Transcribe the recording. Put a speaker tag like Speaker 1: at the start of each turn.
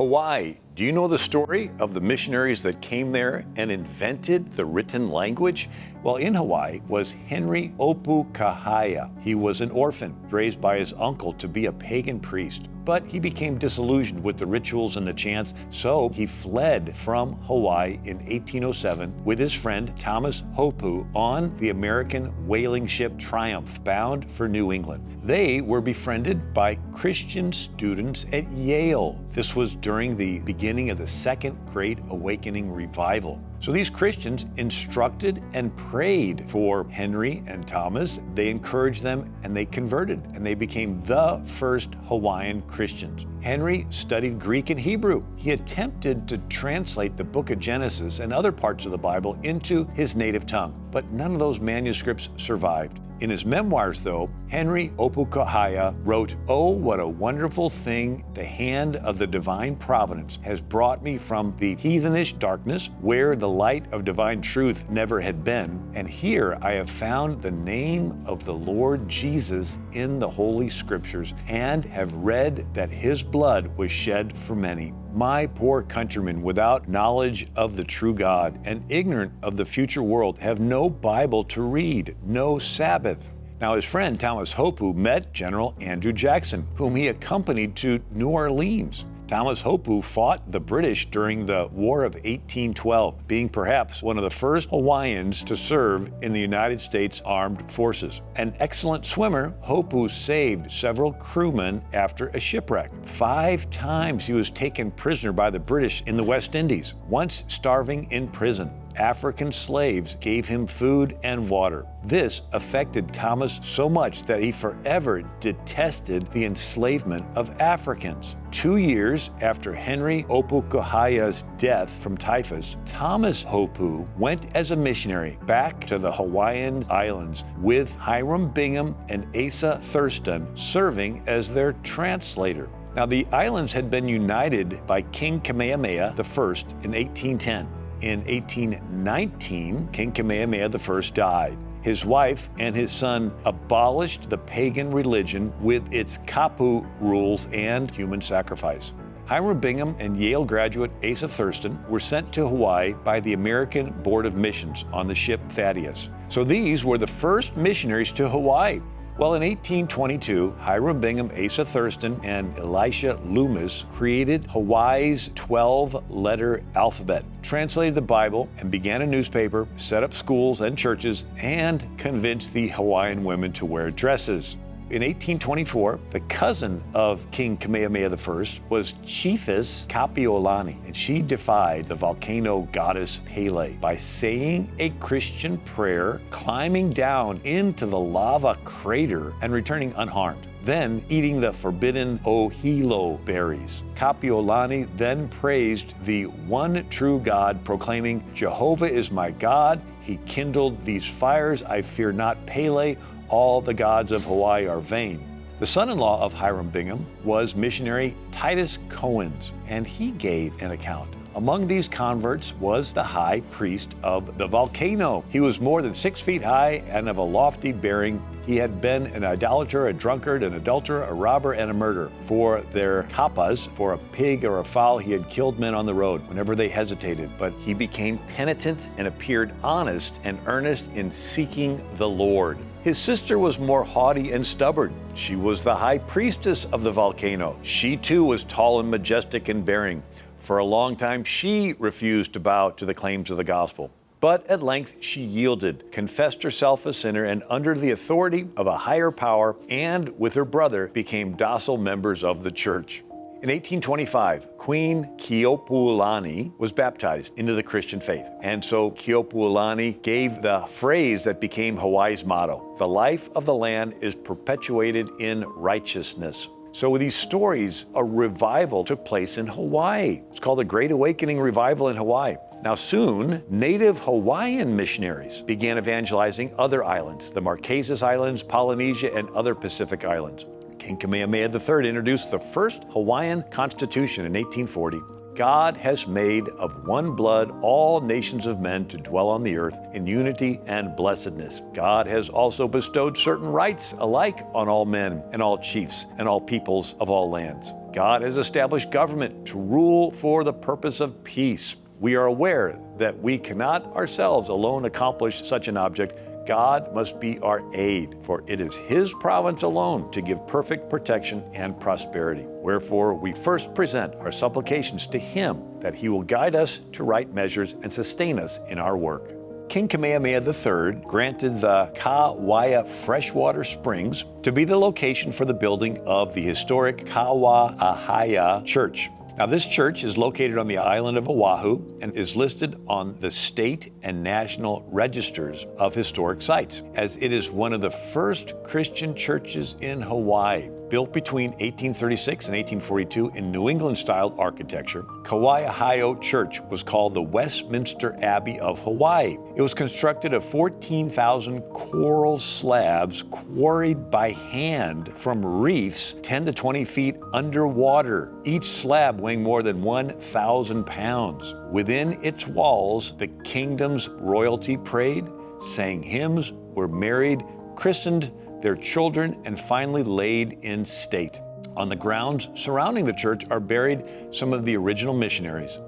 Speaker 1: Hawaii. Do you know the story of the missionaries that came there and invented the written language? Well, in Hawaii was Henry Hopu Kahaya. He was an orphan raised by his uncle to be a pagan priest. But he became disillusioned with the rituals and the chants, so he fled from Hawaii in 1807 with his friend Thomas Hopu on the American whaling ship Triumph, bound for New England. They were befriended by Christian students at Yale. This was during the beginning of the Second Great Awakening revival. So these Christians instructed and prayed for Henry and Thomas. They encouraged them and they converted, and they became the first Hawaiian Christians. Henry studied Greek and Hebrew. He attempted to translate the book of Genesis and other parts of the Bible into his native tongue, but none of those manuscripts survived. In his memoirs, though, Henry Hopu Kahaya wrote, "Oh, what a wonderful thing the hand of the divine providence has brought me from the heathenish darkness where the light of divine truth never had been, and here I have found the name of the Lord Jesus in the Holy Scriptures and have read that his blood was shed for many. My poor countrymen, without knowledge of the true God and ignorant of the future world, have no Bible to read, no Sabbath." Now, his friend Thomas Hopu met General Andrew Jackson, whom he accompanied to New Orleans. Thomas Hopu fought the British during the War of 1812, being perhaps one of the first Hawaiians to serve in the United States Armed Forces. An excellent swimmer, Hopu saved several crewmen after a shipwreck. 5 times he was taken prisoner by the British in the West Indies, once starving in prison. African slaves gave him food and water. This affected Thomas so much that he forever detested the enslavement of Africans. 2 years after Henry Hopu Kahaya's death from typhus, Thomas Hopu went as a missionary back to the Hawaiian Islands with Hiram Bingham and Asa Thurston serving as their translator. Now, the islands had been united by King Kamehameha I in 1810. In 1819, King Kamehameha I died. His wife and his son abolished the pagan religion with its kapu rules and human sacrifice. Hiram Bingham and Yale graduate Asa Thurston were sent to Hawaii by the American Board of Missions on the ship Thaddeus. So these were the first missionaries to Hawaii. Well, in 1822, Hiram Bingham, Asa Thurston, and Elisha Loomis created Hawaii's 12-letter alphabet, translated the Bible, and began a newspaper, set up schools and churches, and convinced the Hawaiian women to wear dresses. In 1824, the cousin of King Kamehameha I was Chiefess Kapiolani, and she defied the volcano goddess Pele by saying a Christian prayer, climbing down into the lava crater, and returning unharmed, then eating the forbidden ohilo berries. Kapiolani then praised the one true God, proclaiming, "Jehovah is my God. He kindled these fires. I fear not Pele. All the gods of Hawaii are vain." The son-in-law of Hiram Bingham was missionary Titus Cohens, and he gave an account. Among these converts was the high priest of the volcano. He was more than 6 feet high and of a lofty bearing. He had been an idolater, a drunkard, an adulterer, a robber, and a murderer. For their kapas, for a pig or a fowl, he had killed men on the road whenever they hesitated. But he became penitent and appeared honest and earnest in seeking the Lord. His sister was more haughty and stubborn. She was the high priestess of the volcano. She too was tall and majestic in bearing. For a long time, she refused to bow to the claims of the gospel. But at length she yielded, confessed herself a sinner, and under the authority of a higher power and with her brother became docile members of the church. In 1825, Queen Keopuolani was baptized into the Christian faith. And so Keopuolani gave the phrase that became Hawaii's motto: "The life of the land is perpetuated in righteousness." So with these stories, a revival took place in Hawaii. It's called the Great Awakening Revival in Hawaii. Now soon, native Hawaiian missionaries began evangelizing other islands, the Marquesas Islands, Polynesia, and other Pacific islands. King Kamehameha III introduced the first Hawaiian constitution in 1840. God has made of one blood all nations of men to dwell on the earth in unity and blessedness. God has also bestowed certain rights alike on all men and all chiefs and all peoples of all lands. God has established government to rule for the purpose of peace. We are aware that we cannot ourselves alone accomplish such an object. God must be our aid, for it is His province alone to give perfect protection and prosperity. Wherefore, we first present our supplications to Him that He will guide us to right measures and sustain us in our work. King Kamehameha III granted the Kawaiahao freshwater springs to be the location for the building of the historic Kawaiahao Church. Now, this church is located on the island of Oahu and is listed on the state and national registers of historic sites, as it is one of the first Christian churches in Hawaii. Built between 1836 and 1842 in New England-style architecture, Kawaiahao Church was called the Westminster Abbey of Hawaii. It was constructed of 14,000 coral slabs quarried by hand from reefs 10 to 20 feet underwater, each slab weighing more than 1,000 pounds. Within its walls, the kingdom's royalty prayed, sang hymns, were married, christened their children, and finally laid in state. On the grounds surrounding the church are buried some of the original missionaries.